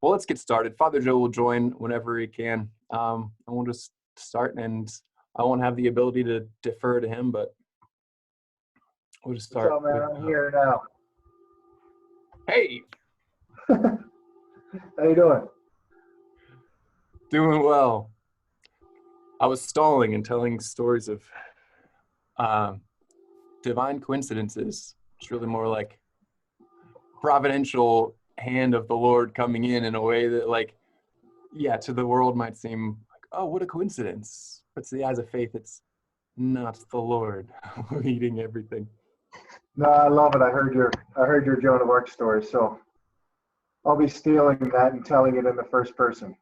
Well, let's get started. Father Joe will join whenever he can. And we'll just start, and I won't have the ability to defer to him, but we'll just start. What's up, man? I'm here now. Hey, How you doing? doing well. I was stalling and telling stories of divine coincidences. It's really more like providential hand of the Lord coming in a way that, like, yeah, to the world might seem like, oh, what a coincidence. But to the eyes of faith, it's not the Lord leading everything. No, I love it. I heard your Joan of Arc story, so I'll be stealing that and telling it in the first person.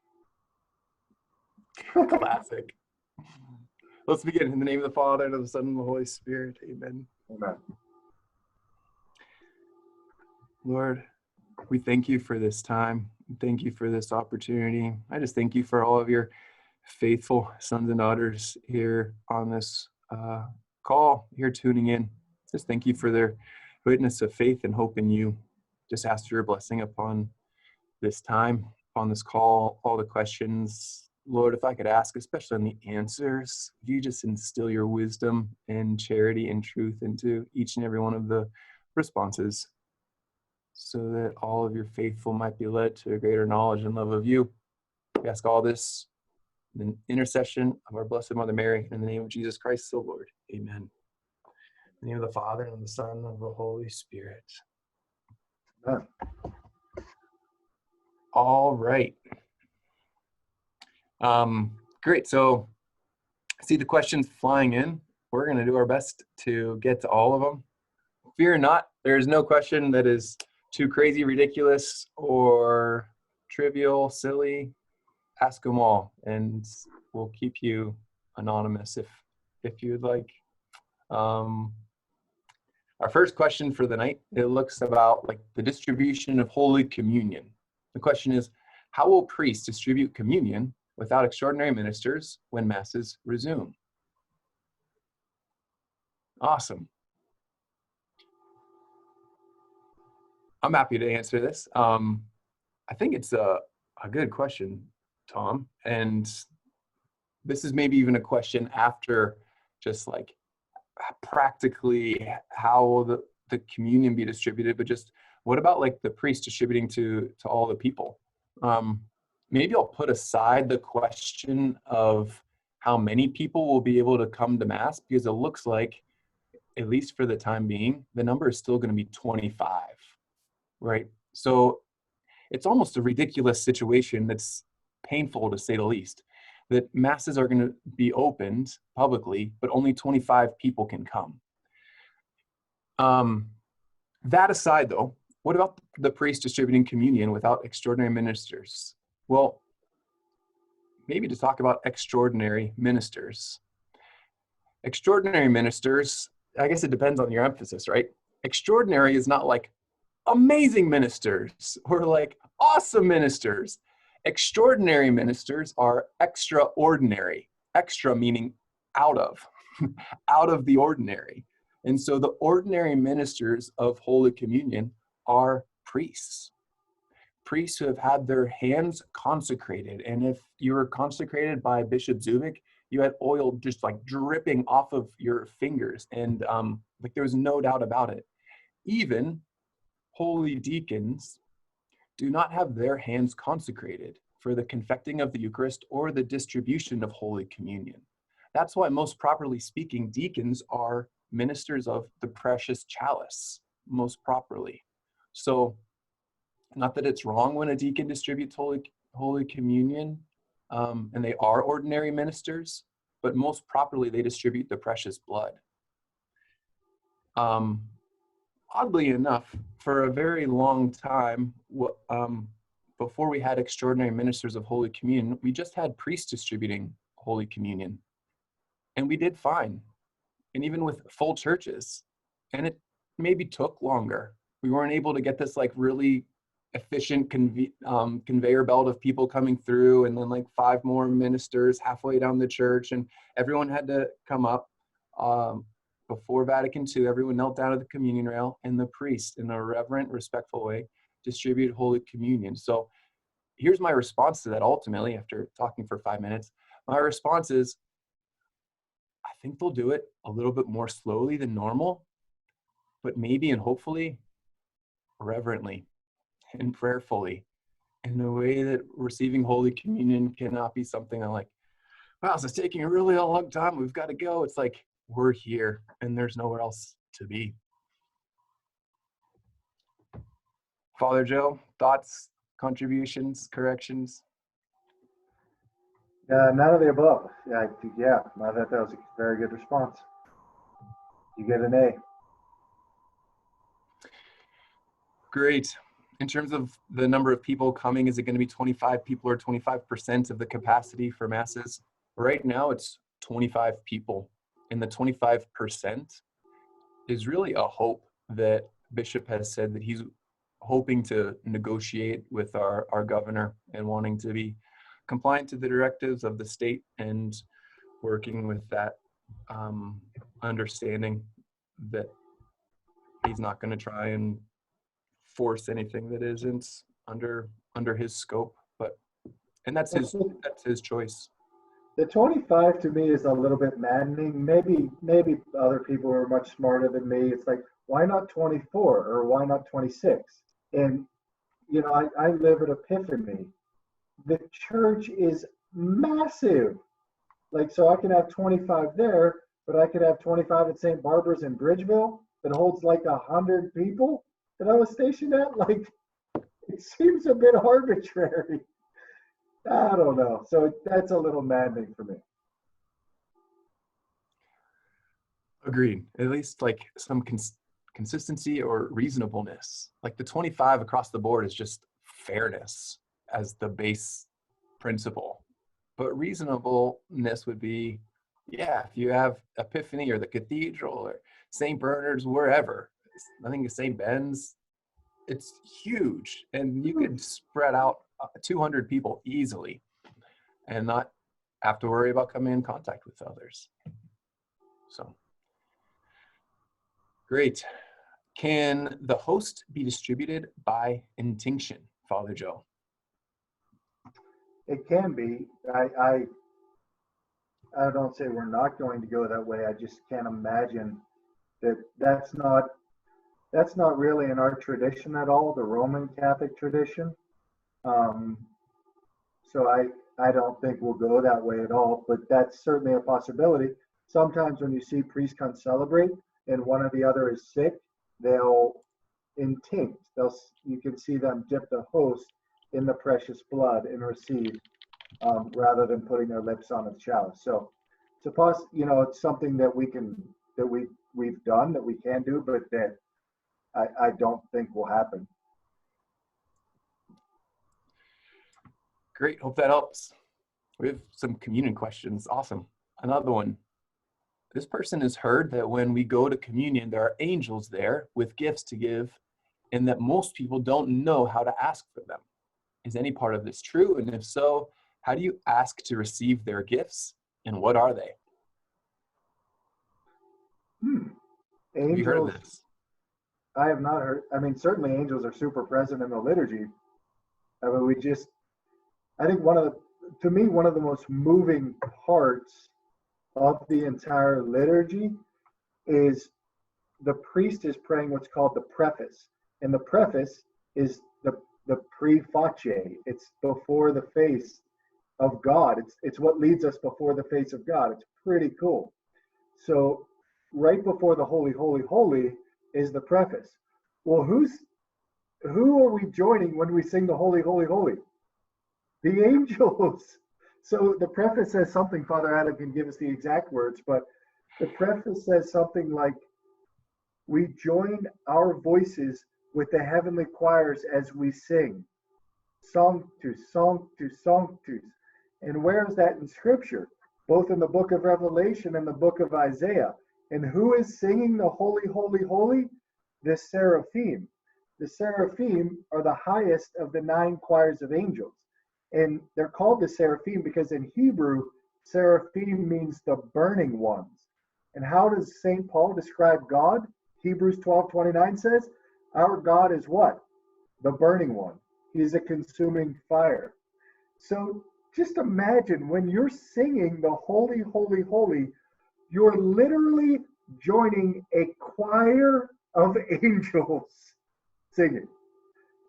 Classic. Let's begin in the name of the Father, and of the Son, and of the Holy Spirit. Amen. Amen. Lord, we thank you for this time. Thank you for this opportunity. I just thank you for all of your faithful sons and daughters here on this call, here tuning in. Just thank you for their witness of faith and hope in you. Just ask for your blessing upon this time, upon this call, all the questions. Lord, if I could ask, especially on the answers, if you just instill your wisdom and charity and truth into each and every one of the responses, so that all of your faithful might be led to a greater knowledge and love of you. We ask all this in the intercession of our Blessed Mother Mary, in the name of Jesus Christ, the Lord. Amen. In the name of the Father, and of the Son, and of the Holy Spirit. Amen. All right. Great. So I see the questions flying in. We're going to do our best to get to all of them. Fear not, there is no question that is too crazy, ridiculous, or trivial, silly. Ask them all, and we'll keep you anonymous if you'd like. Our first question for the night, it looks about like the distribution of Holy Communion. The question is, how will priests distribute communion without extraordinary ministers when masses resume? Awesome. I'm happy to answer this. I think it's a good question, Tom. And this is maybe even a question after just like practically how will the communion be distributed, but just what about like the priest distributing to all the people? Maybe I'll put aside the question of how many people will be able to come to Mass, because it looks like, at least for the time being, the number is still going to be 25, right? So it's almost a ridiculous situation that's painful to say the least, that masses are going to be opened publicly, but only 25 people can come. That aside though, what about the priest distributing communion without extraordinary ministers? Well, maybe to talk about extraordinary ministers. Extraordinary ministers, I guess it depends on your emphasis, right? Extraordinary is not like amazing ministers or like awesome ministers. Extraordinary ministers are extraordinary. Extra meaning out of, out of the ordinary. And so the ordinary ministers of Holy Communion are priests. Priests who have had their hands consecrated. And if you were consecrated by Bishop Zubik, you had oil just like dripping off of your fingers. And like there was no doubt about it. Even holy deacons do not have their hands consecrated for the confecting of the Eucharist or the distribution of Holy Communion. That's why, most properly speaking, deacons are ministers of the precious chalice, most properly. So, not that it's wrong when a deacon distributes Holy Communion, and they are ordinary ministers, but most properly they distribute the precious blood. Oddly enough, for a very long time, before we had extraordinary ministers of Holy Communion, we just had priests distributing Holy Communion. And we did fine. And even with full churches. And it maybe took longer. We weren't able to get this like really efficient conveyor belt of people coming through, and then like 5 more ministers halfway down the church, and everyone had to come up. Before Vatican II, everyone knelt down at the communion rail, and the priest, in a reverent, respectful way, distributed Holy Communion. So here's my response to that ultimately, after talking for 5 minutes. My response is, I think they'll do it a little bit more slowly than normal, but maybe and hopefully reverently and prayerfully, in a way that receiving Holy Communion cannot be something I'm like, wow, this is taking a really long time. We've got to go. It's like, we're here and there's nowhere else to be. Father Joe, thoughts, contributions, corrections? None of the above. I thought that was a very good response. You get an A. Great. In terms of the number of people coming, is it going to be 25 people or 25% of the capacity for masses? Right now, it's 25 people. And the 25% is really a hope that Bishop has said that he's hoping to negotiate with our governor and wanting to be compliant to the directives of the state and working with that understanding that he's not going to try and force anything that isn't under his scope, and that's his choice. The 25 to me is a little bit maddening. Maybe other people are much smarter than me. It's like, why not 24 or why not 26? And I live at Epiphany. The church is massive. Like, so I can have 25 there, but I could have 25 at St. Barbara's in Bridgeville that holds like 100 people that I was stationed at. Like, it seems a bit arbitrary. I don't know. So that's a little maddening for me. Agreed. At least like some consistency or reasonableness. Like the 25 across the board is just fairness as the base principle. But reasonableness would be, if you have Epiphany or the Cathedral or St. Bernard's, wherever, I think it's St. Ben's, it's huge. And you could spread out 200 people easily and not have to worry about coming in contact with others. So, great. Can the host be distributed by intinction, Father Joe? It can be. I don't say we're not going to go that way. I just can't imagine that's not really in our tradition at all, the Roman Catholic tradition. So I don't think we'll go that way at all, but that's certainly a possibility. Sometimes when you see priests come celebrate and one or the other is sick, they'll intinct. You can see them dip the host in the precious blood and receive, rather than putting their lips on the chalice. So it's something that we've done, that we can do, but that I don't think will happen. Great, hope that helps. We have some communion questions. Awesome. Another one. This person has heard that when we go to communion, there are angels there with gifts to give, and that most people don't know how to ask for them. Is any part of this true? And if so, how do you ask to receive their gifts, and what are they? Angels, have you heard of this? I have not heard. I mean, certainly angels are super present in the liturgy. I mean, I think one of the most moving parts of the entire liturgy is the priest is praying what's called the preface. And the preface is the pre-face. It's before the face of God. It's what leads us before the face of God. It's pretty cool. So right before the Holy, Holy, Holy is the preface. Well, who are we joining when we sing the Holy, Holy, Holy? The angels. So the preface says something, Father Adam can give us the exact words, but the preface says something like, we join our voices with the heavenly choirs as we sing. Sanctus, Sanctus, Sanctus. And where is that in Scripture? Both in the book of Revelation and the book of Isaiah. And who is singing the Holy, Holy, Holy? The seraphim. The seraphim are the highest of the 9 choirs of angels. And they're called the seraphim because in Hebrew, seraphim means the burning ones. And how does St. Paul describe God? Hebrews 12:29 says, our God is what? The burning one. He's a consuming fire. So just imagine when you're singing the holy, holy, holy, you're literally joining a choir of angels singing.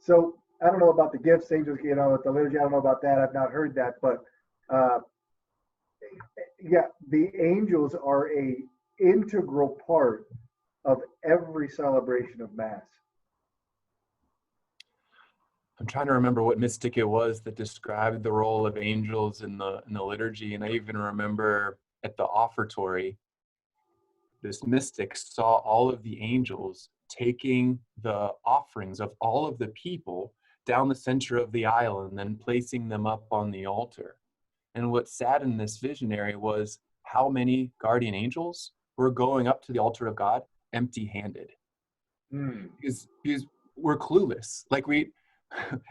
So I don't know about the gifts, angels, with the liturgy. I don't know about that. I've not heard that, but uh, yeah, the angels are a integral part of every celebration of Mass. I'm trying to remember what mystic it was that described the role of angels in the liturgy, and I even remember at the offertory, this mystic saw all of the angels taking the offerings of all of the people down the center of the aisle and then placing them up on the altar. And what saddened this visionary was how many guardian angels were going up to the altar of God empty-handed. Because we're clueless. Like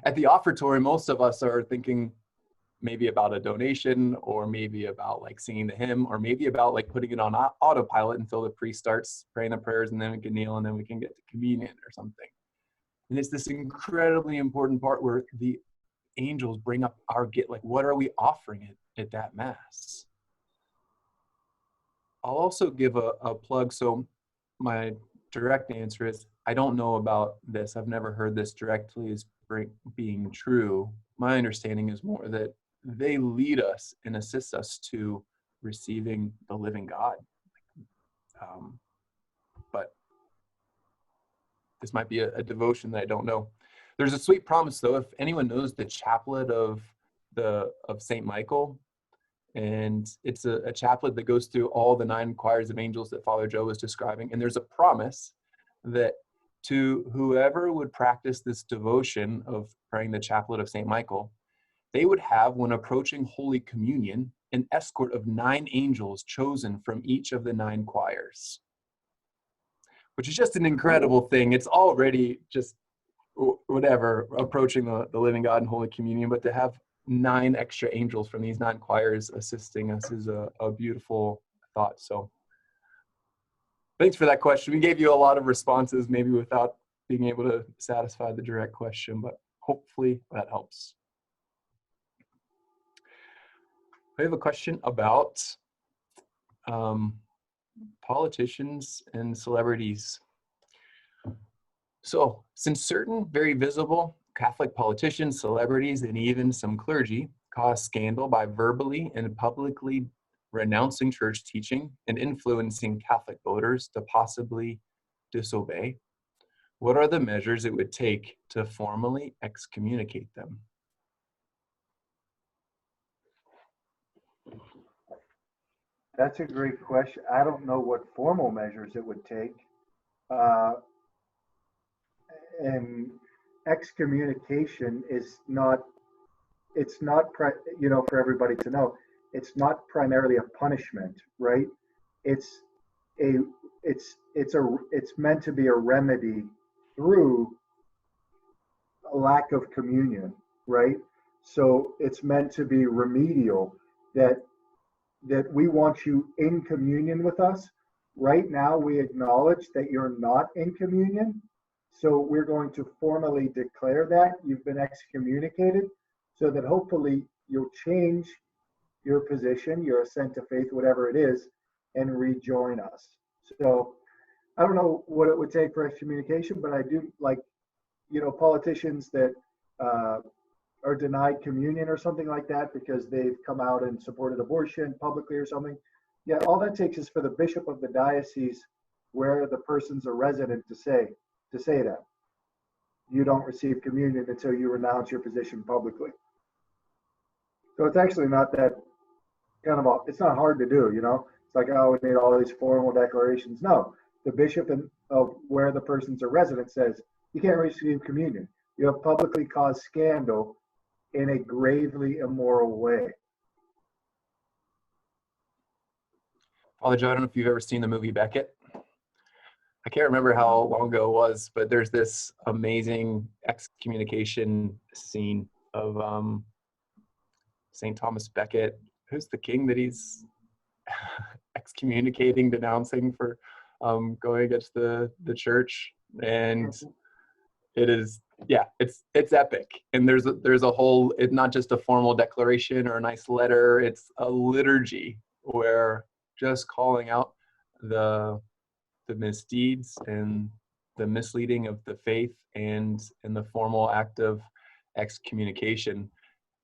at the offertory, most of us are thinking maybe about a donation, or maybe about like singing the hymn, or maybe about like putting it on autopilot until the priest starts praying the prayers, and then we can kneel, and then we can get to communion or something. And it's this incredibly important part where the angels bring up like, what are we offering at that Mass? I'll also give a plug. So my direct answer is, I don't know about this. I've never heard this directly as being true. My understanding is more that they lead us and assist us to receiving the living God. But this might be a devotion that I don't know. There's a sweet promise, though. If anyone knows the chaplet of Saint Michael, and it's a chaplet that goes through all the 9 choirs of angels that Father Joe was describing, and there's a promise that to whoever would practice this devotion of praying the chaplet of Saint Michael, they would have, when approaching Holy Communion, an escort of 9 angels chosen from each of the 9 choirs, which is just an incredible thing. It's already just whatever, approaching the living God in Holy Communion, but to have 9 extra angels from these 9 choirs assisting us is a beautiful thought. So thanks for that question. We gave you a lot of responses, maybe without being able to satisfy the direct question, but hopefully that helps. I have a question about politicians and celebrities. So, since certain very visible Catholic politicians, celebrities, and even some clergy cause scandal by verbally and publicly renouncing church teaching and influencing Catholic voters to possibly disobey, what are the measures it would take to formally excommunicate them? That's a great question. I don't know what formal measures it would take. And excommunication is not, it's not, for everybody to know, it's not primarily a punishment, right? It's a, it's meant to be a remedy through a lack of communion, right? So it's meant to be remedial, that we want you in communion with us. Right now, we acknowledge that you're not in communion. So we're going to formally declare that you've been excommunicated, so that hopefully you'll change your position, your assent to faith, whatever it is, and rejoin us. So I don't know what it would take for excommunication, but I do like, politicians that are denied communion or something like that because they've come out and supported abortion publicly or something. Yeah, all that takes is for the bishop of the diocese where the person's a resident to say that you don't receive communion until you renounce your position publicly. So it's actually not that it's not hard to do, It's like, oh, we need all these formal declarations. No, the bishop of where the person's a resident says, you can't receive communion. You have publicly caused scandal in a gravely immoral way. Father Joe, I don't know if you've ever seen the movie Becket. I can't remember how long ago it was, but there's this amazing excommunication scene of St. Thomas Becket. Who's the king that he's excommunicating, denouncing for going against the church? And It is, yeah, it's epic. And there's a whole, it's not just a formal declaration or a nice letter, it's a liturgy where just calling out the misdeeds and the misleading of the faith, and in the formal act of excommunication,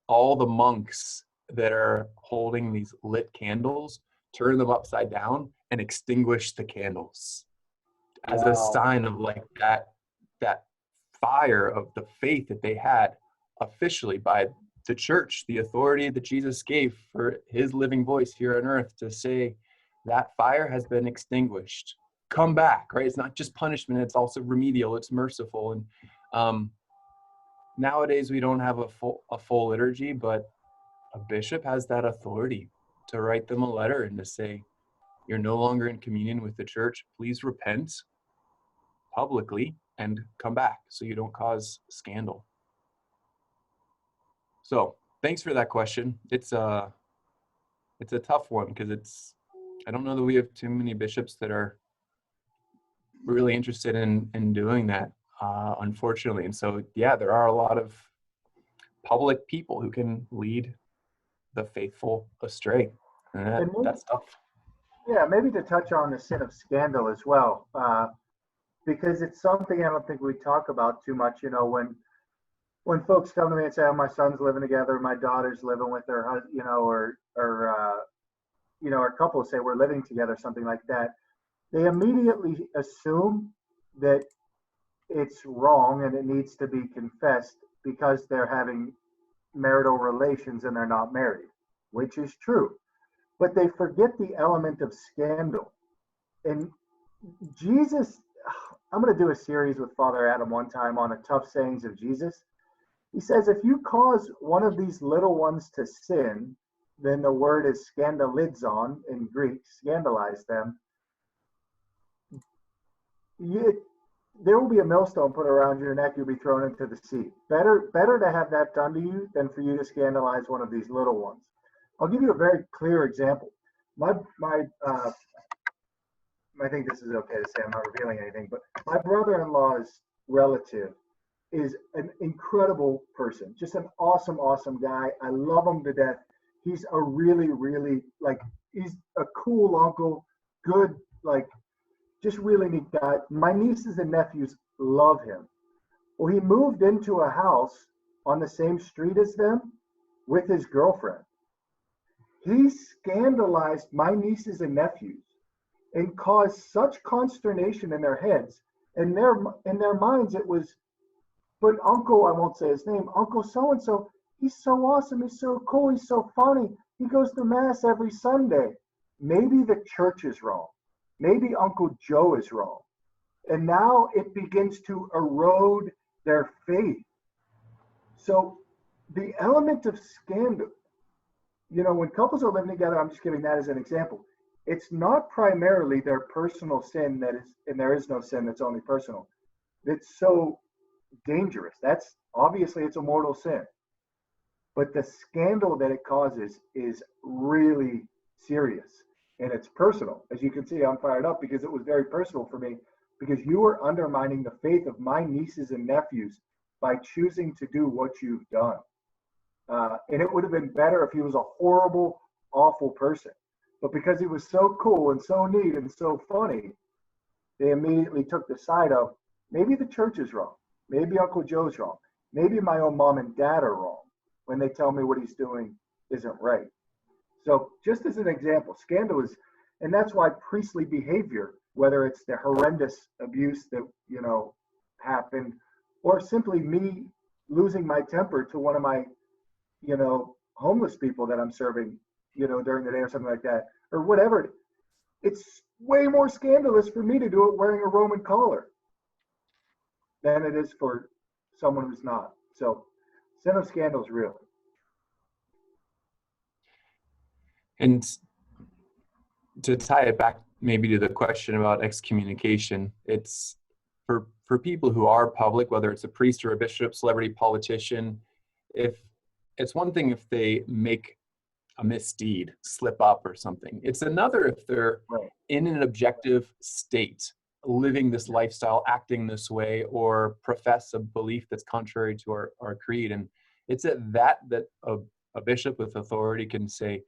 all the monks that are holding these lit candles turn them upside down and extinguish the candles as a Wow. sign of like that fire of the faith that they had officially by the church, the authority that Jesus gave for his living voice here on earth to say that fire has been extinguished. Come back, right? It's not just punishment, it's also remedial, it's merciful. And nowadays we don't have a full liturgy, but a bishop has that authority to write them a letter and to say, you're no longer in communion with the church. Please repent publicly and come back so you don't cause scandal. So thanks for that question. It's a tough one because I don't know that we have too many bishops that are really interested in doing that, unfortunately. And so, yeah, there are a lot of public people who can lead the faithful astray. And that's tough. Yeah, maybe to touch on the sin of scandal as well, because it's something I don't think we talk about too much. You know, when folks come to me and say, "Oh, my son's living together, my daughter's living with her husband," you know, or couples say we're living together, something like that, they immediately assume that it's wrong and it needs to be confessed because they're having marital relations and they're not married, which is true. But they forget the element of scandal. And Jesus, I'm going to do a series with Father Adam one time on the tough sayings of Jesus. He says, if you cause one of these little ones to sin, then the word is scandalizon in Greek, scandalize them. There will be a millstone put around your neck, you'll be thrown into the sea. Better to have that done to you than for you to scandalize one of these little ones. I'll give you a very clear example. I think this is okay to say, I'm not revealing anything, but my brother-in-law's relative is an incredible person, just an awesome, awesome guy. I love him to death. He's a really, really, he's a cool uncle, good, just really neat guy. My nieces and nephews love him. Well, he moved into a house on the same street as them with his girlfriend. He scandalized my nieces and nephews and caused such consternation in their heads. In their minds, it was, but Uncle, I won't say his name, Uncle so-and-so, he's so awesome, he's so cool, he's so funny. He goes to Mass every Sunday. Maybe the church is wrong. Maybe Uncle Joe is wrong. And now it begins to erode their faith. So the element of scandal, you know, when couples are living together, I'm just giving that as an example. It's not primarily their personal sin that is, and there is no sin that's only personal. It's so dangerous. That's obviously it's a mortal sin. But the scandal that it causes is really serious. And it's personal. As you can see, I'm fired up because it was very personal for me, because you are undermining the faith of my nieces and nephews by choosing to do what you've done. And it would have been better if he was a horrible, awful person. But because he was so cool and so neat and so funny, they immediately took the side of, maybe the church is wrong. Maybe Uncle Joe's wrong. Maybe my own mom and dad are wrong when they tell me what he's doing isn't right. So just as an example, scandal is, and that's why priestly behavior, whether it's the horrendous abuse that, you know, happened, or simply me losing my temper to one of my, you know, homeless people that I'm serving, you know, during the day or something like that, or whatever, it's way more scandalous for me to do it wearing a Roman collar than it is for someone who's not. So sin of scandal is real. And to tie it back maybe to the question about excommunication, it's for people who are public, whether it's a priest or a bishop, celebrity, politician, if it's one thing if they make a misdeed, slip up or something. It's another if they're in an objective state, living this lifestyle, acting this way, or profess a belief that's contrary to our creed. And it's at that a bishop with authority can say,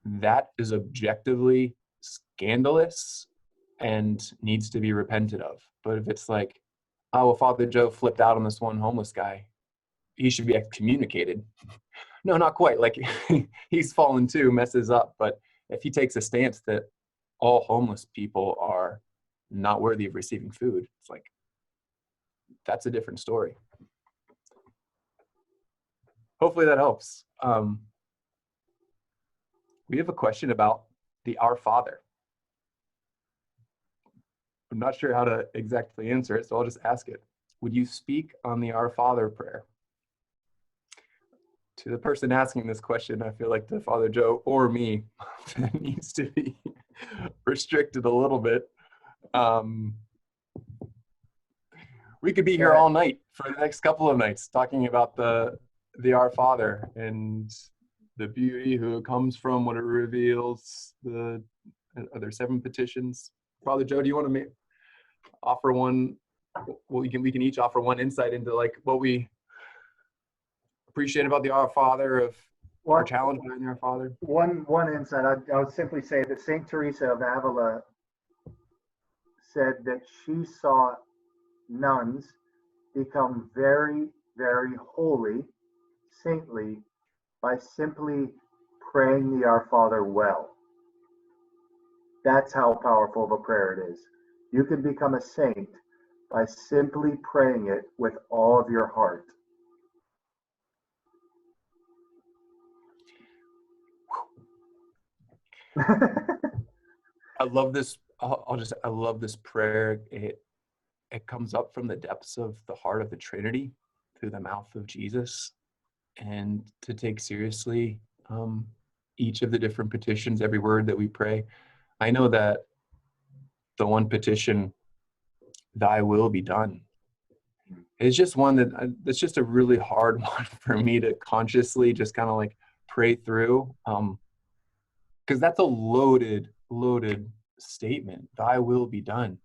that is objectively scandalous and needs to be repented of. But if it's like, oh, well, Father Joe flipped out on this one homeless guy, he should be excommunicated. No, not quite. Like, he's fallen too, messes up. But if he takes a stance that all homeless people are not worthy of receiving food, it's like, that's a different story. Hopefully that helps. We have a question about the Our Father. I'm not sure how to exactly answer it, so I'll just ask it. Would you speak on the Our Father prayer? To the person asking this question, I feel like to Father Joe or me, that needs to be restricted a little bit. We could be here all night for the next couple of nights talking about the Our Father and the beauty, who it comes from, what it reveals. Are there 7 petitions? Father Joe, do you want to offer one? Well, we can each offer one insight into like what we appreciate about the Our Father, of our challenge behind the Our Father. One insight, I would simply say that Saint Teresa of Avila said that she saw nuns become very, very holy, saintly, by simply praying the Our Father well. That's how powerful of a prayer it is. You can become a saint by simply praying it with all of your heart. I love this. I love this prayer. It comes up from the depths of the heart of the Trinity through the mouth of Jesus, and to take seriously each of the different petitions, every word that we pray. I know that the one petition, "Thy will be done," is just one that's just a really hard one for me to consciously just kind of like pray through, because that's a loaded statement. Thy will be done.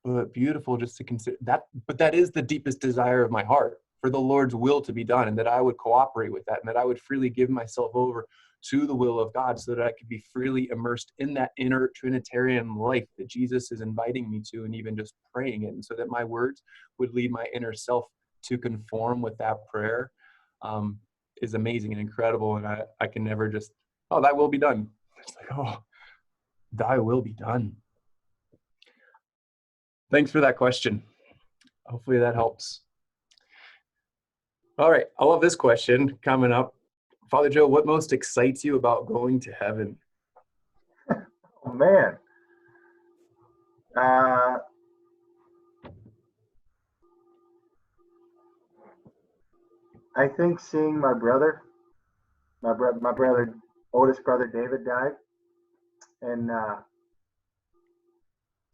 But beautiful just to consider that. But that is the deepest desire of my heart, for the Lord's will to be done, and that I would cooperate with that, and that I would freely give myself over to the will of God, so that I could be freely immersed in that inner Trinitarian life that Jesus is inviting me to, and even just praying it, and so that my words would lead my inner self to conform with that prayer, is amazing and incredible. And I can never just, oh, thy will be done. It's like, oh, thy will be done. Thanks for that question. Hopefully that helps. All right, I love this question coming up. Father Joe, what most excites you about going to heaven? Oh, man. I think seeing my brother, oldest brother David died, and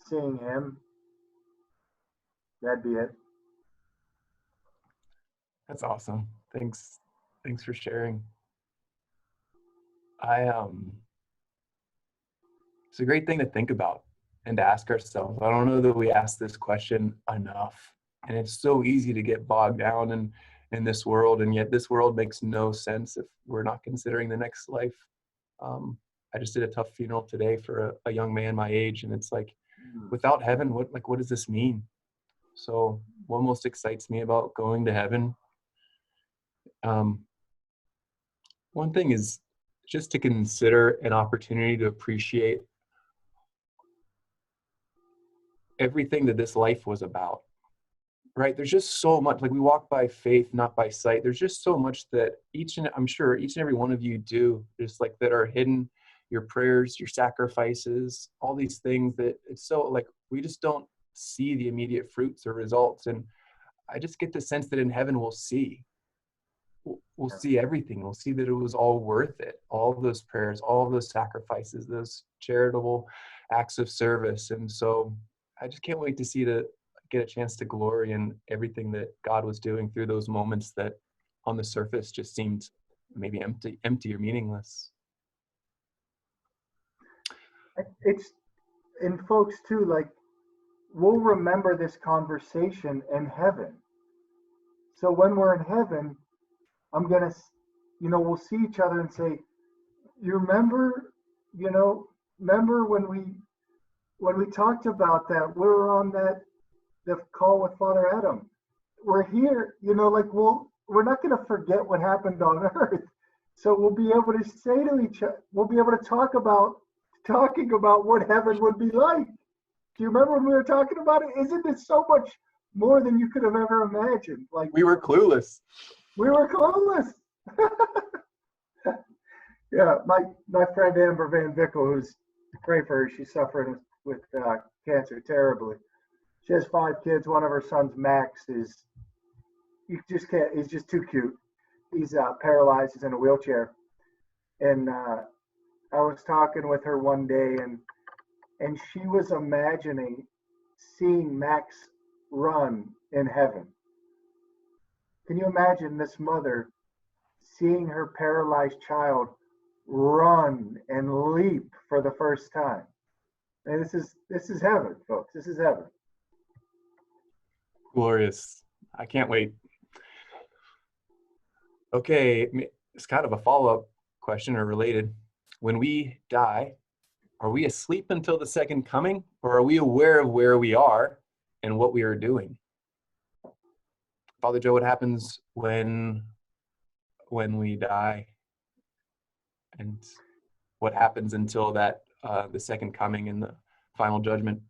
seeing him, that'd be it. That's awesome. Thanks for sharing. It's a great thing to think about and to ask ourselves. I don't know that we ask this question enough, and it's so easy to get bogged down in this world, and yet this world makes no sense if we're not considering the next life. I just did a tough funeral today for a young man my age, and it's like, without heaven, what does this mean? So what most excites me about going to heaven? One thing is just to consider an opportunity to appreciate everything that this life was about, right? There's just so much, like, we walk by faith, not by sight. There's just so much that I'm sure each and every one of you do, just like that are hidden, your prayers, your sacrifices, all these things that it's so like, we just don't see the immediate fruits or results. And I just get the sense that in heaven we'll see everything. We'll see that it was all worth it. All of those prayers, all of those sacrifices, those charitable acts of service. And so I just can't wait to get a chance to glory in everything that God was doing through those moments that on the surface just seemed maybe empty or meaningless. and folks too, like, we'll remember this conversation in heaven. So when we're in heaven, I'm going to, we'll see each other and say, you remember, remember when we talked about that, we were on the call with Father Adam. We're here, like we're not going to forget what happened on earth. So we'll be able to say to each other, we'll be able to talking about what heaven would be like. Do you remember when we were talking about it? Isn't it so much more than you could have ever imagined? Like, we were clueless. We were clueless. Yeah, my friend Amber Van Vickle, who's, pray for her, she's suffering with cancer terribly. She has 5 kids. One of her sons, Max, you just can't, he's just too cute. He's paralyzed, he's in a wheelchair. And I was talking with her one day, and she was imagining seeing Max run in heaven. Can you imagine this mother seeing her paralyzed child run and leap for the first time? And this is heaven, folks. This is heaven. Glorious. I can't wait. Okay, it's kind of a follow-up question or related. When we die, are we asleep until the second coming, or are we aware of where we are and what we are doing? Father Joe, what happens when we die, and what happens until that the second coming and the final judgment?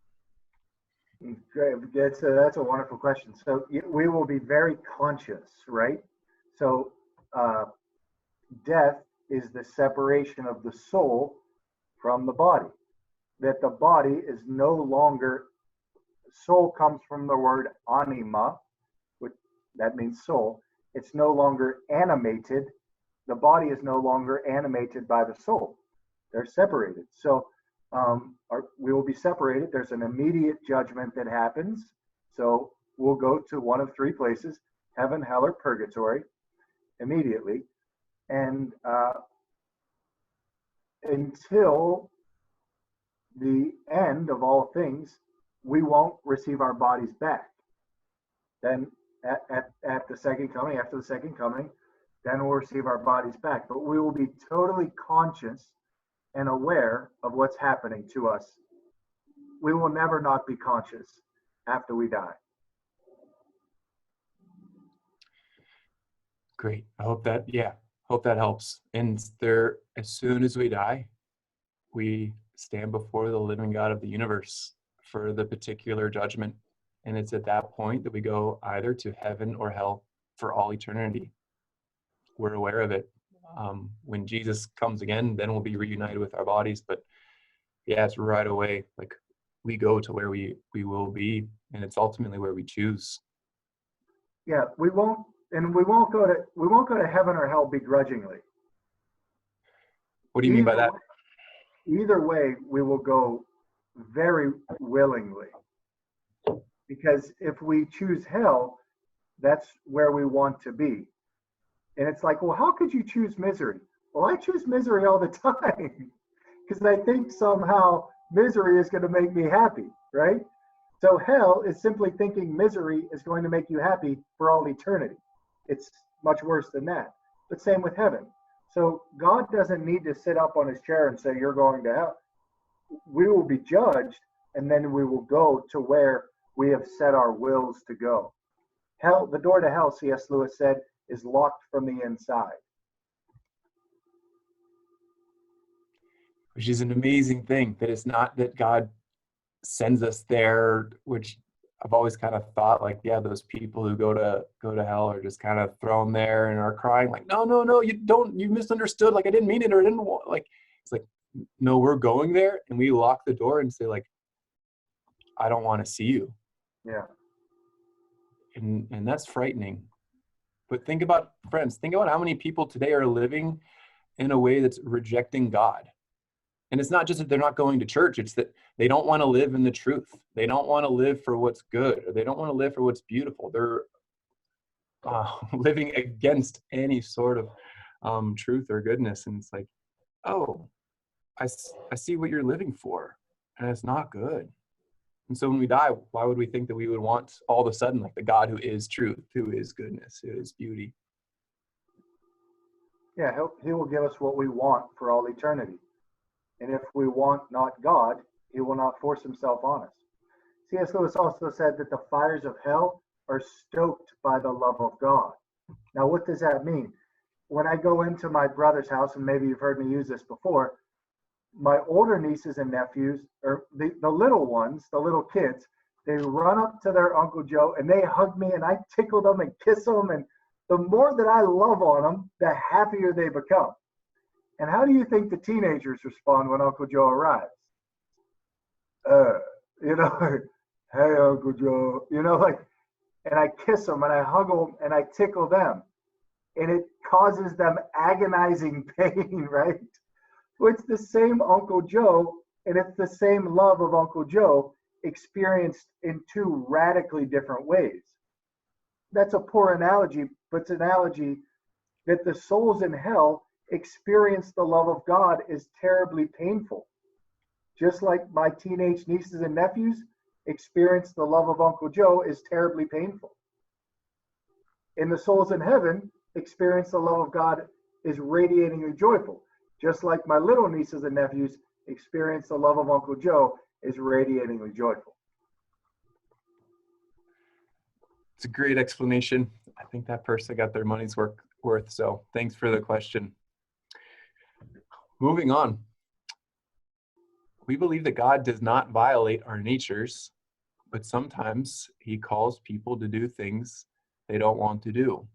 Great. That's a wonderful question. So we will be very conscious, right? So death is the separation of the soul from the body. That the body is no longer, soul comes from the word anima, which that means soul. It's no longer animated. The body is no longer animated by the soul. They're separated. So we will be separated. There's an immediate judgment that happens. So we'll go to one of 3 places, heaven, hell, or purgatory, immediately. And until the end of all things, we won't receive our bodies back. Then at the second coming, after the second coming, then we'll receive our bodies back. But we will be totally conscious and aware of what's happening to us. We will never not be conscious after we die. Great. I hope that helps. And as soon as we die, we stand before the living God of the universe for the particular judgment. And it's at that point that we go either to heaven or hell for all eternity. We're aware of it. When Jesus comes again, then we'll be reunited with our bodies. But yeah, it's right away. Like, we go to where we will be, and it's ultimately where we choose. Yeah, we won't go to heaven or hell begrudgingly. What do you mean by that? Either way, we will go very willingly. Because if we choose hell, that's where we want to be. And it's like, well, how could you choose misery? Well, I choose misery all the time because I think somehow misery is going to make me happy, right? So hell is simply thinking misery is going to make you happy for all eternity. It's much worse than that. But same with heaven. So God doesn't need to sit up on his chair and say, you're going to hell. We will be judged, and then we will go to where we have set our wills to go. Hell, the door to hell, C.S. Lewis said, is locked from the inside. Which is an amazing thing, that it's not that God sends us there, which I've always kind of thought, like, yeah, those people who go to hell are just kind of thrown there and are crying like, no, you misunderstood, like I didn't mean it, or I didn't want, like, it's like, no, we're going there, and we lock the door and say, like, I don't want to see you. Yeah. And that's frightening. But think about how many people today are living in a way that's rejecting God. And it's not just that they're not going to church, it's that they don't want to live in the truth. They don't want to live for what's good, or they don't want to live for what's beautiful. They're living against any sort of truth or goodness. And it's like, oh, I see what you're living for. And it's not good. And so when we die, why would we think that we would want all of a sudden like the God who is truth, who is goodness, who is beauty? Yeah, he will give us what we want for all eternity. And if we want not God, he will not force himself on us. C.S. Lewis also said that the fires of hell are stoked by the love of God. Now, what does that mean? When I go into my brother's house, and maybe you've heard me use this before, my older nieces and nephews, or the little ones, the little kids, they run up to their Uncle Joe and they hug me and I tickle them and kiss them. And the more that I love on them, the happier they become. And how do you think the teenagers respond when Uncle Joe arrives? You know, hey, Uncle Joe, you know, like, and I kiss them and I hug them and I tickle them. And it causes them agonizing pain, right? So it's the same Uncle Joe, and it's the same love of Uncle Joe experienced in two radically different ways. That's a poor analogy, but it's an analogy that the souls in hell experience the love of God is terribly painful. Just like my teenage nieces and nephews experience the love of Uncle Joe is terribly painful. And the souls in heaven experience the love of God is radiatingly joyful. Just like my little nieces and nephews experience the love of Uncle Joe is radiatingly joyful. It's a great explanation. I think that person got their money's worth. So thanks for the question. Moving on. We believe that God does not violate our natures, but sometimes he calls people to do things they don't want to do.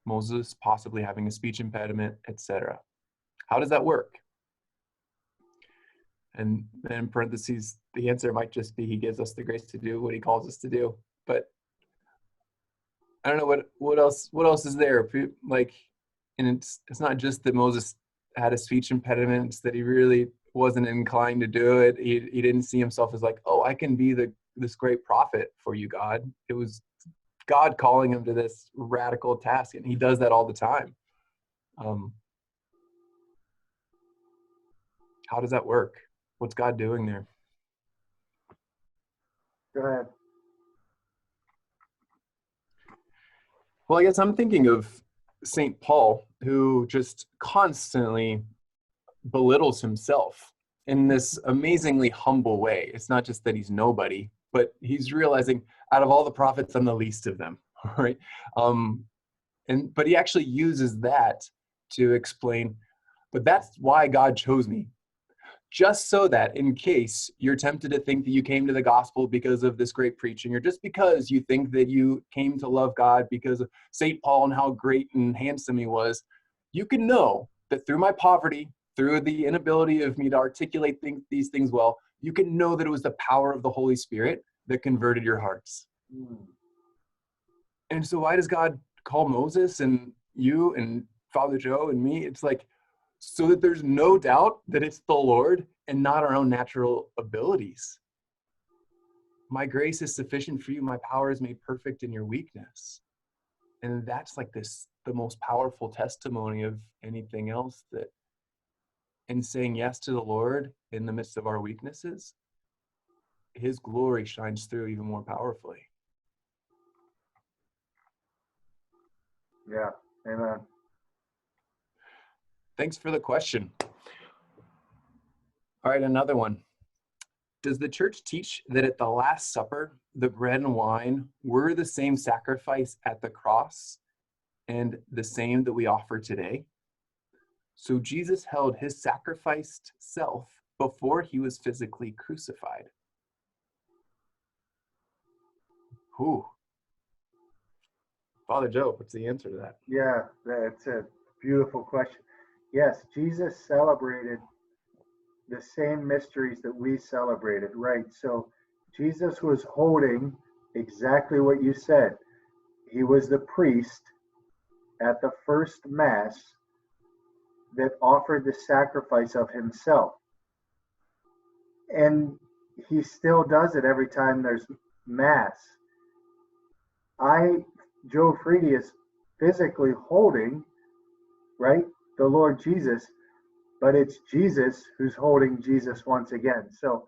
Moses possibly having a speech impediment, etc. How does that work? And then in parentheses, the answer might just be he gives us the grace to do what he calls us to do. But I don't know what else is there? Like, and it's not just that Moses had a speech impediment, it's that he really wasn't inclined to do it. He didn't see himself as like, oh, I can be this great prophet for you, God. It was God calling him to this radical task, and he does that all the time. How does that work? What's God doing there? Go ahead. Well, I guess I'm thinking of St. Paul, who just constantly belittles himself in this amazingly humble way. It's not just that he's nobody, but he's realizing out of all the prophets, I'm the least of them, right? But he actually uses that to explain, but that's why God chose me. Just so that in case you're tempted to think that you came to the gospel because of this great preaching, or just because you think that you came to love God because of St. Paul and how great and handsome he was, you can know that through my poverty, through the inability of me to articulate these things well, you can know that it was the power of the Holy Spirit that converted your hearts. And so why does God call Moses and you and Father Joe and me? It's like, so that there's no doubt that it's the Lord and not our own natural abilities. My grace is sufficient for you. My power is made perfect in your weakness. And that's like the most powerful testimony of anything else, that in saying yes to the Lord in the midst of our weaknesses, his glory shines through even more powerfully. Yeah, amen. Thanks for the question. All right, another one. Does the church teach that at the Last Supper, the bread and wine were the same sacrifice at the cross and the same that we offer today? So Jesus held his sacrificed self before he was physically crucified. Whew. Father Joe, what's the answer to that? Yeah, that's a beautiful question. Yes, Jesus celebrated the same mysteries that we celebrated, right? So Jesus was holding exactly what you said. He was the priest at the first Mass that offered the sacrifice of himself. And he still does it every time there's Mass. Joe Freedy, is physically holding, right, the Lord Jesus, but it's Jesus who's holding Jesus once again. So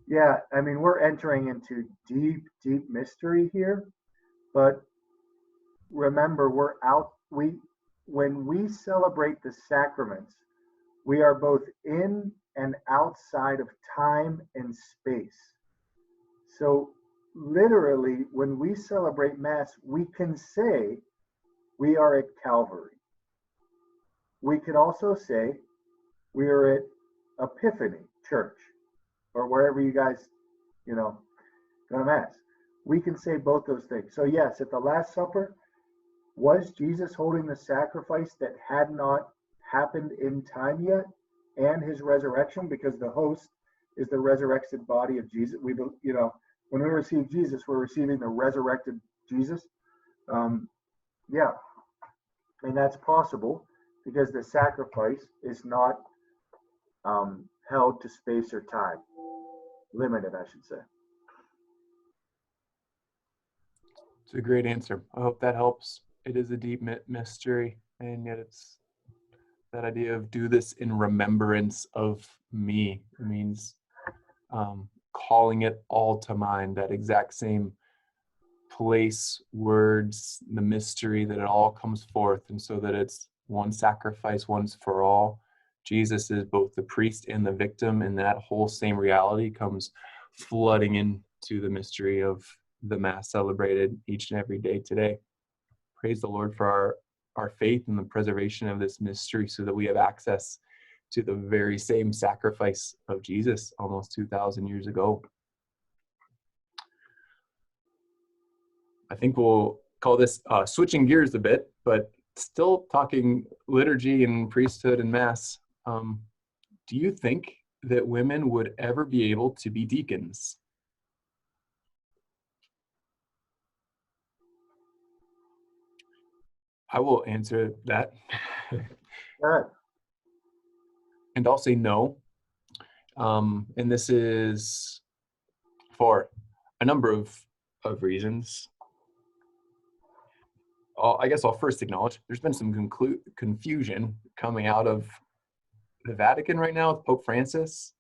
Yeah, I mean, we're entering into deep, deep mystery here, but remember, when we celebrate the sacraments, we are both in and outside of time and space. So, literally, when we celebrate Mass, we can say we are at Calvary. We could also say we are at Epiphany Church or wherever you guys, you know, go to Mass. We can say both those things. So, yes, at the Last Supper, was Jesus holding the sacrifice that had not happened in time yet and his resurrection? Because the host is the resurrected body of Jesus. When we receive Jesus, we're receiving the resurrected Jesus. Yeah, and that's possible because the sacrifice is not held to space or time, limited, I should say. It's a great answer. I hope that helps. It is a deep mystery, and yet it's that idea of do this in remembrance of me. It means calling it all to mind, that exact same place, words, the mystery, that it all comes forth, and so that it's one sacrifice once for all. Jesus is both the priest and the victim, and that whole same reality comes flooding into the mystery of the Mass celebrated each and every day today. Praise the Lord for our faith and the preservation of this mystery so that we have access to the very same sacrifice of Jesus almost 2,000 years ago. I think we'll call this switching gears a bit, but still talking liturgy and priesthood and Mass. Do you think that women would ever be able to be deacons? I will answer that. Good. And I'll say no. And this is for a number of reasons. I guess I'll first acknowledge there's been some confusion coming out of the Vatican right now with Pope Francis,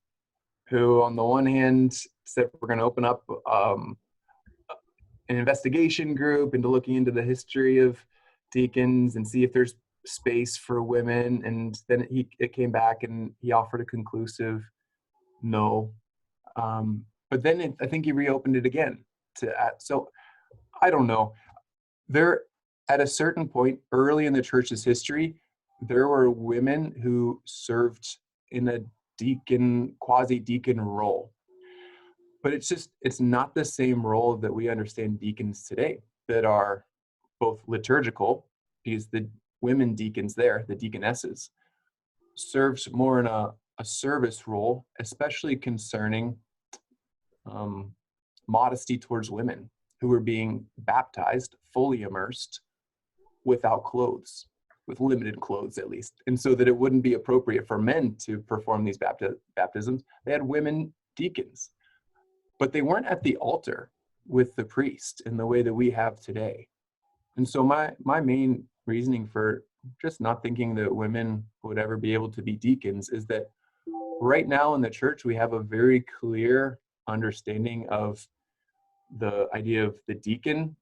who on the one hand said we're going to open up an investigation group into looking into the history of deacons and see if there's space for women, and then it came back and he offered a conclusive no. But then I think he reopened it again so I don't know. There, at a certain point early in the church's history, there were women who served in a quasi-deacon role. But it's not the same role that we understand deacons today, that are both liturgical, because the women deacons there, the deaconesses, serves more in a service role, especially concerning modesty towards women who were being baptized, fully immersed, without clothes, with limited clothes at least. And so that it wouldn't be appropriate for men to perform these baptisms, they had women deacons. But they weren't at the altar with the priest in the way that we have today. And so my main reasoning for just not thinking that women would ever be able to be deacons is that right now in the church, we have a very clear understanding of the idea of the deacon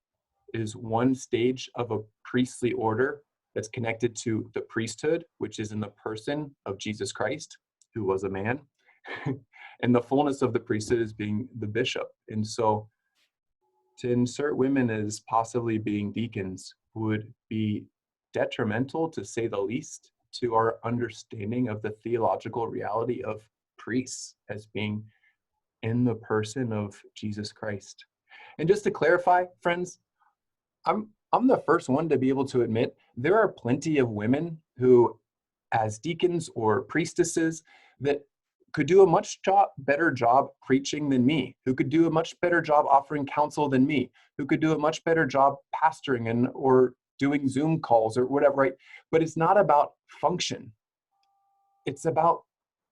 is one stage of a priestly order that's connected to the priesthood, which is in the person of Jesus Christ, who was a man. And the fullness of the priesthood is being the bishop. And so to insert women as possibly being deacons would be detrimental, to say the least, to our understanding of the theological reality of priests as being in the person of Jesus Christ. And just to clarify, friends, I'm the first one to be able to admit there are plenty of women who, as deacons or priestesses, that could do a much better job preaching than me, who could do a much better job offering counsel than me, who could do a much better job pastoring or doing Zoom calls or whatever, right? But it's not about function. It's about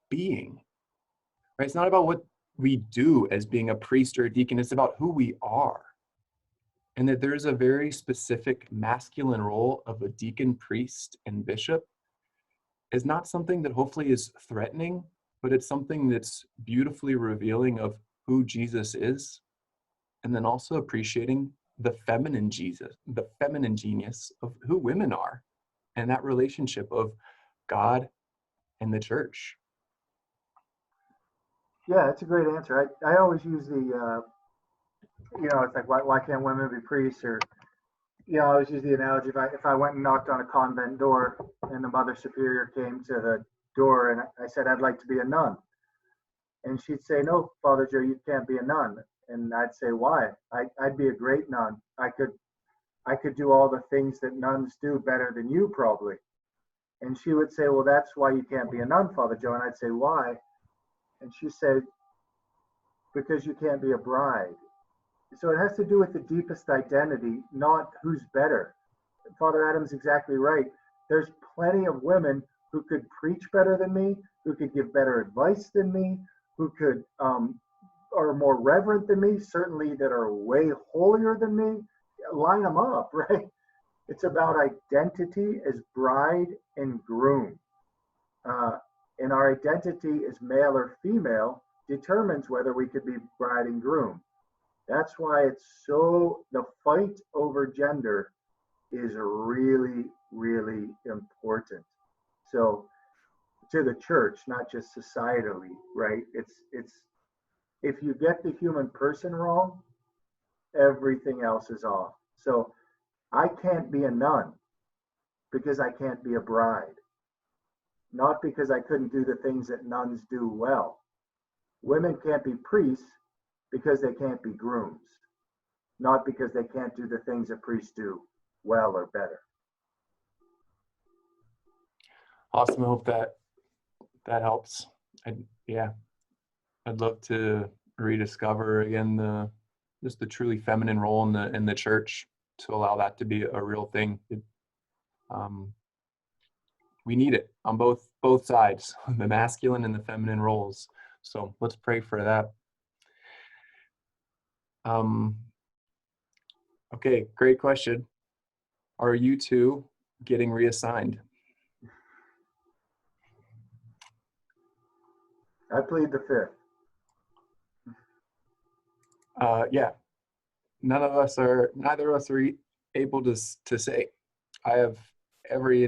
being, right? It's not about what we do as being a priest or a deacon. It's about who we are. And that there's a very specific masculine role of a deacon, priest, and bishop is not something that hopefully is threatening, but it's something that's beautifully revealing of who Jesus is, and then also appreciating the feminine Jesus, the feminine genius of who women are, and that relationship of God and the church. Yeah, it's a great answer. I always use the, it's like, why can't women be priests? Or, I always use the analogy, if I went and knocked on a convent door and the Mother Superior came to the door and I said, I'd like to be a nun. And she'd say, no, Father Joe, you can't be a nun. And I'd say, why? I'd be a great nun. I could do all the things that nuns do better than you probably. And she would say, well, that's why you can't be a nun, Father Joe. And I'd say, why? And she said, because you can't be a bride. So it has to do with the deepest identity, not who's better. Father Adam's exactly right. There's plenty of women who could preach better than me, who could give better advice than me, who could are more reverent than me, certainly that are way holier than me. Line them up, right? It's about identity as bride and groom. And our identity as male or female determines whether we could be bride and groom. That's why the fight over gender is really, really important. So to the church, not just societally, right? It's if you get the human person wrong, everything else is off. So I can't be a nun because I can't be a bride, not because I couldn't do the things that nuns do well. Women can't be priests because they can't be grooms, not because they can't do the things that priests do well or better. Awesome. I hope that helps. I'd love to rediscover again the truly feminine role in the church, to allow that to be a real thing. We need it on both sides, the masculine and the feminine roles. So let's pray for that. Okay, great question. Are you two getting reassigned? I plead the fifth. Yeah. Neither of us are able to say. I have every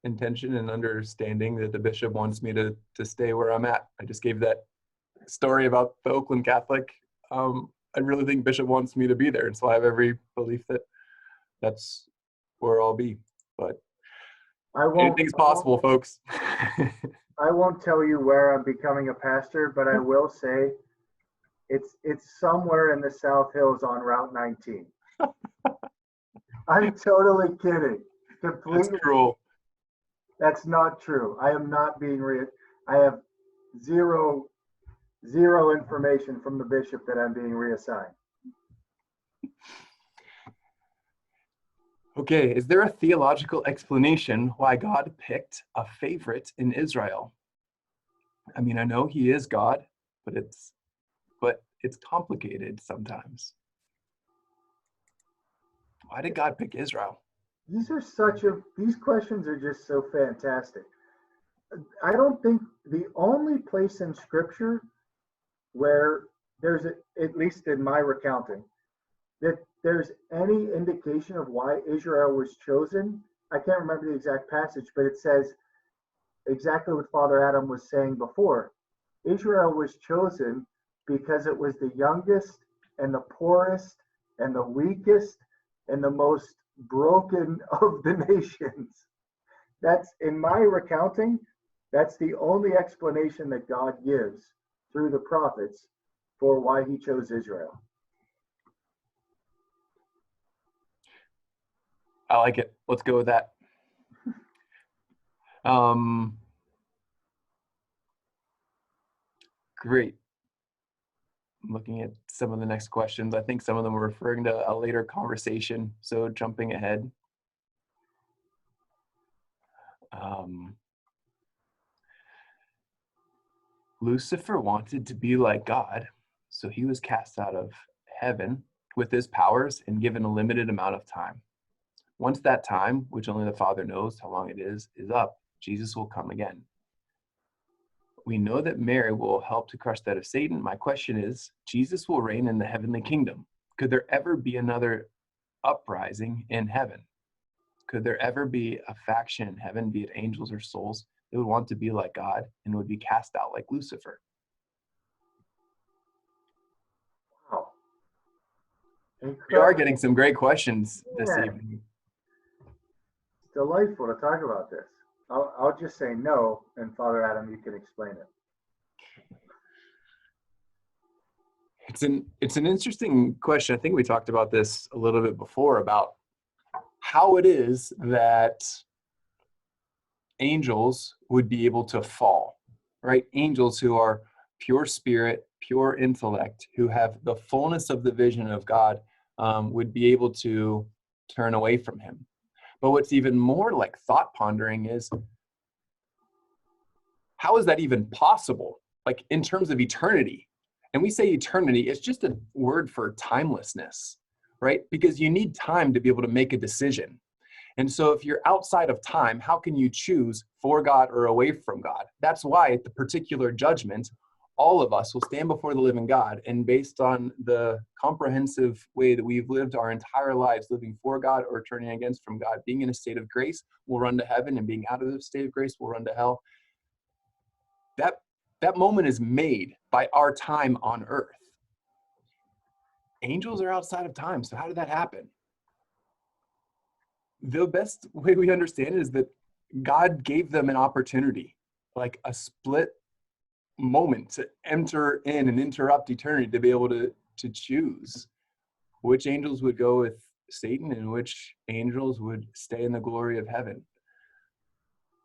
intention and understanding that the bishop wants me to stay where I'm at. I just gave that story about the Oakland Catholic. I really think Bishop wants me to be there, and so I have every belief that that's where I'll be. But anything's possible, folks. I won't tell you where I'm becoming a pastor, but I will say it's somewhere in the South Hills on Route 19. I'm totally kidding. Completely. That's cruel. That's not true. I am not being I have zero information from the bishop that I'm being reassigned. Okay, is there a theological explanation why God picked a favorite in Israel? I mean, I know he is God, but it's complicated sometimes. Why did God pick Israel? These questions are just so fantastic. I don't think the only place in Scripture where there's, at least in my recounting, that there's any indication of why Israel was chosen. I can't remember the exact passage, but it says exactly what Father Adam was saying before. Israel was chosen because it was the youngest and the poorest and the weakest and the most broken of the nations. That's, in my recounting, that's the only explanation that God gives through the prophets for why he chose Israel. I like it. Let's go with that. Great. I'm looking at some of the next questions. I think some of them are referring to a later conversation, so jumping ahead. Lucifer wanted to be like God, so he was cast out of heaven with his powers and given a limited amount of time. Once that time, which only the Father knows how long it is up, Jesus will come again. We know that Mary will help to crush that of Satan. My question is, Jesus will reign in the heavenly kingdom. Could there ever be another uprising in heaven? Could there ever be a faction in heaven, be it angels or souls, that would want to be like God and would be cast out like Lucifer? Wow. We are getting some great questions this Yeah. evening. It's delightful to talk about this. I'll just say no, and Father Adam, you can explain it. It's an interesting question. I think we talked about this a little bit before about how it is that angels would be able to fall, right? Angels who are pure spirit, pure intellect, who have the fullness of the vision of God, would be able to turn away from him. But what's even more like thought pondering is, how is that even possible? Like in terms of eternity. And we say eternity, it's just a word for timelessness, right? Because you need time to be able to make a decision. And so if you're outside of time, how can you choose for God or away from God? That's why at the particular judgment, all of us will stand before the living God, and based on the comprehensive way that we've lived our entire lives, living for God or turning against from God, being in a state of grace, we'll run to heaven, and being out of the state of grace, we'll run to hell. That moment is made by our time on earth. Angels are outside of time, so how did that happen? The best way we understand it is that God gave them an opportunity, like a split moment to enter in and interrupt eternity, to be able to choose which angels would go with Satan and which angels would stay in the glory of heaven.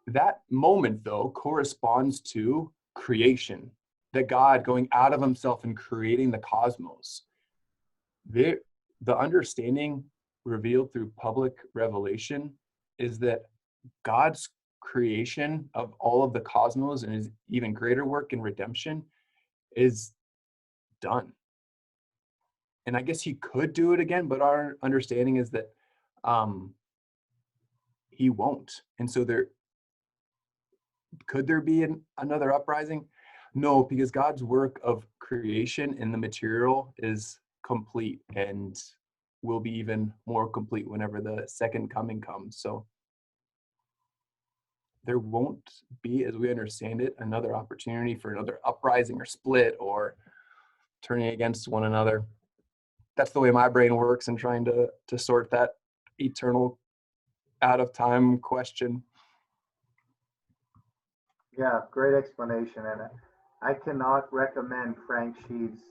That moment, though, corresponds to creation, that God going out of himself and creating the cosmos. The understanding revealed through public revelation is that God's creation of all of the cosmos and his even greater work in redemption is done. And I guess he could do it again, but our understanding is that he won't. And so could there be another uprising? No, because God's work of creation in the material is complete and will be even more complete whenever the second coming comes. So there won't be, as we understand it, another opportunity for another uprising or split or turning against one another. That's the way my brain works in trying to sort that eternal out of time question. Yeah, great explanation. And I cannot recommend Frank Sheed's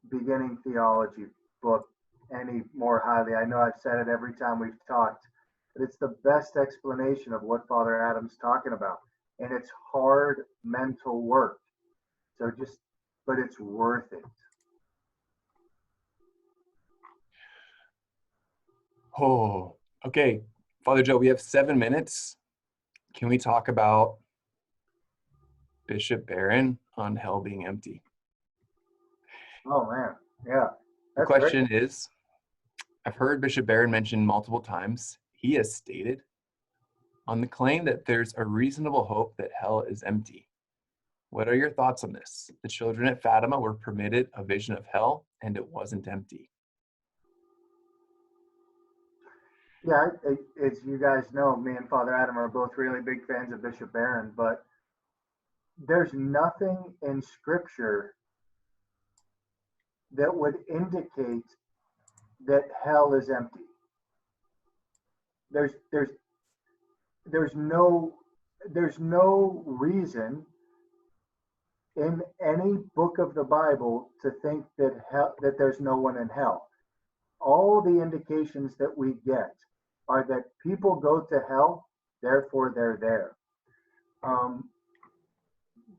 beginning theology book any more highly. I know I've said it every time we've talked, but it's the best explanation of what Father Adam's talking about. And it's hard mental work. But it's worth it. Oh, okay. Father Joe, we have 7 minutes. Can we talk about Bishop Barron on hell being empty? Oh, man. Yeah. The question is, I've heard Bishop Barron mentioned multiple times, he has stated on the claim that there's a reasonable hope that hell is empty. What are your thoughts on this? The children at Fatima were permitted a vision of hell, and it wasn't empty. Yeah, as you guys know, me and Father Adam are both really big fans of Bishop Barron, but there's nothing in Scripture that would indicate that hell is empty. There's no reason in any book of the Bible to think that there's no one in hell. All the indications that we get are that people go to hell, therefore they're there.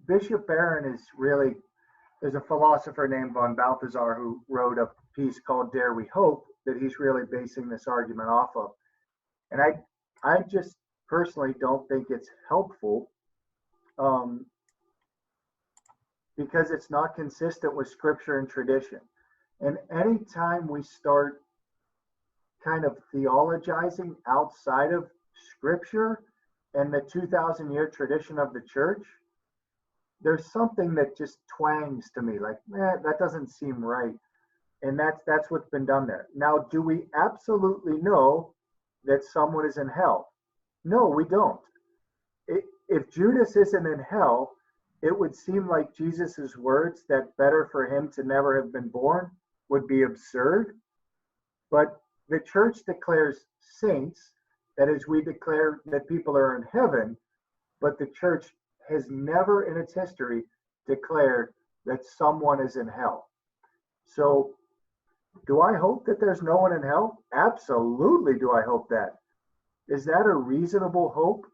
Bishop Barron is really, there's a philosopher named von Balthasar who wrote a piece called Dare We Hope that he's really basing this argument off of. And I just personally don't think it's helpful because it's not consistent with Scripture and tradition. And anytime we start kind of theologizing outside of Scripture, and the 2,000-year tradition of the church, there's something that just twangs to me, like, that doesn't seem right. And that's what's been done there. Now, do we absolutely know that someone is in hell? No, we don't. If Judas isn't in hell, it would seem like Jesus's words that better for him to never have been born would be absurd. But the church declares saints, that is, we declare that people are in heaven, but the church has never in its history declared that someone is in hell. So, do I hope that there's no one in hell? Absolutely, do I hope that. Is that a reasonable hope?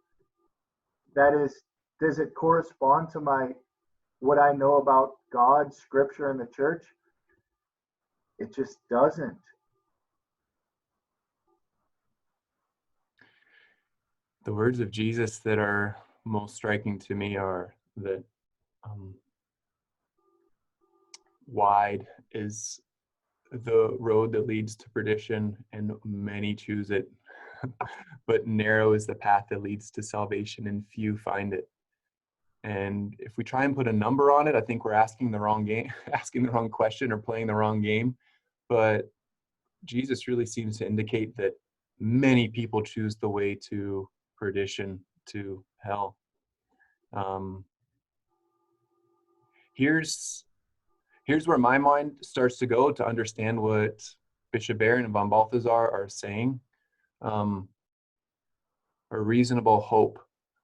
That is, does it correspond to what I know about God, Scripture, and the church? It just doesn't. The words of Jesus that are most striking to me are that wide is the road that leads to perdition, and many choose it. But narrow is the path that leads to salvation, and few find it. And if we try and put a number on it, I think we're asking the wrong game, asking the wrong question, or playing the wrong game. But Jesus really seems to indicate that many people choose the way to perdition, to hell. Here's where my mind starts to go to understand what Bishop Barron and von Balthasar are saying. A reasonable hope.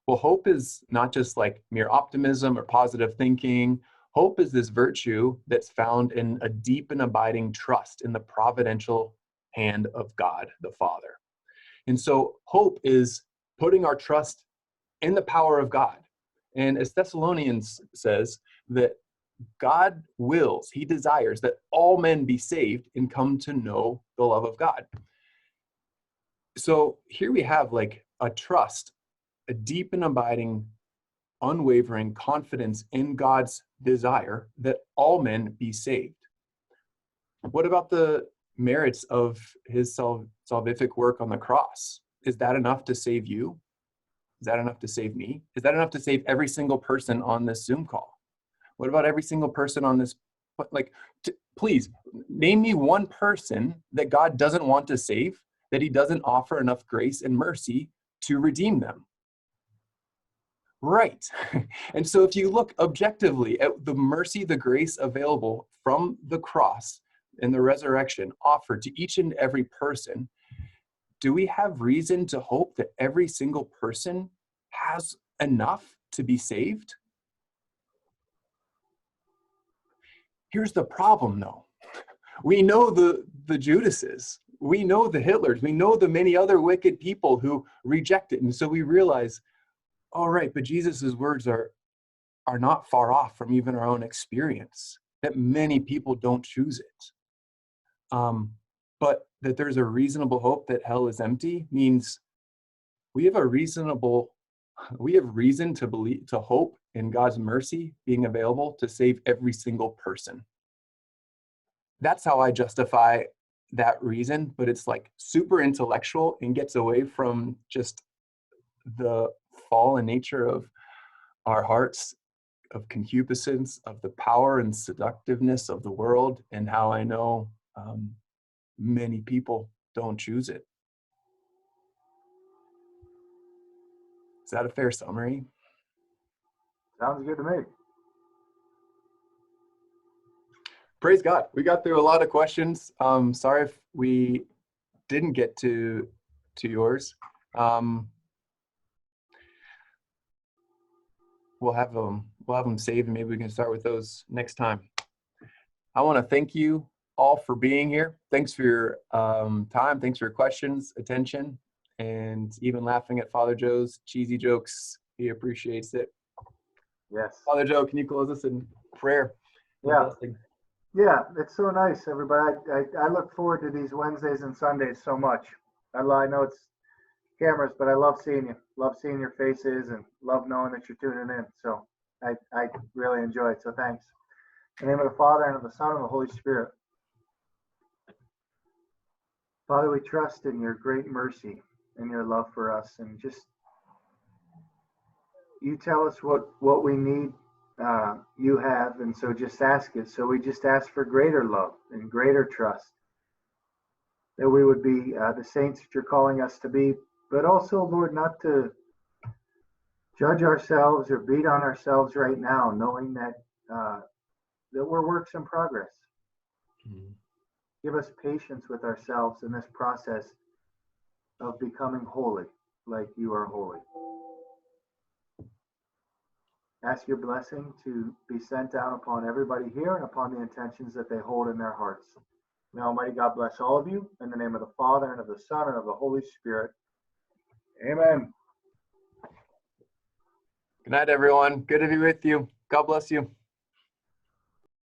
Well, hope is not just like mere optimism or positive thinking. Hope is this virtue that's found in a deep and abiding trust in the providential hand of God the Father. And so hope is putting our trust in the power of God. And as Thessalonians says, that God wills, he desires that all men be saved and come to know the love of God. So here we have like a trust, a deep and abiding, unwavering confidence in God's desire that all men be saved. What about the merits of his salvific work on the cross? Is that enough to save you? Is that enough to save me? Is that enough to save every single person on this Zoom call? What about every single person on this? Like, please name me one person that God doesn't want to save, that he doesn't offer enough grace and mercy to redeem them. Right. And so if you look objectively at the mercy, the grace available from the cross and the resurrection offered to each and every person, do we have reason to hope that every single person has enough to be saved? Here's the problem, though. We know the Judases. We know the Hitlers. We know the many other wicked people who reject it. And so we realize, all right, but Jesus's words are not far off from even our own experience, that many people don't choose it. But that there's a reasonable hope that hell is empty means we have reason to believe, to hope in God's mercy being available to save every single person. That's how I justify that reason, but it's like super intellectual and gets away from just the fallen nature of our hearts, of concupiscence, of the power and seductiveness of the world, and how I know many people don't choose it. Is that a fair summary? Sounds good to me. Praise God. We got through a lot of questions. Sorry if we didn't get to yours. We'll have them saved, and maybe we can start with those next time. I want to thank you all for being here. Thanks for your time. Thanks for your questions, attention, and even laughing at Father Joe's cheesy jokes. He appreciates it. Yes. Father Joe, can you close us in prayer? Yeah. Yeah, it's so nice, everybody. I look forward to these Wednesdays and Sundays so much. I know it's cameras, but I love seeing you. Love seeing your faces and love knowing that you're tuning in. So I really enjoy it. So thanks. In the name of the Father, and of the Son, and of the Holy Spirit. Father, we trust in your great mercy and your love for us, and just you tell us what we need, you have, and so just ask it. So we just ask for greater love and greater trust, that we would be the saints that you're calling us to be, but also, Lord, not to judge ourselves or beat on ourselves right now, knowing that that we're works in progress. Mhm. Give us patience with ourselves in this process of becoming holy, like you are holy. Ask your blessing to be sent down upon everybody here and upon the intentions that they hold in their hearts. May Almighty God bless all of you in the name of the Father and of the Son and of the Holy Spirit. Amen. Good night, everyone. Good to be with you. God bless you.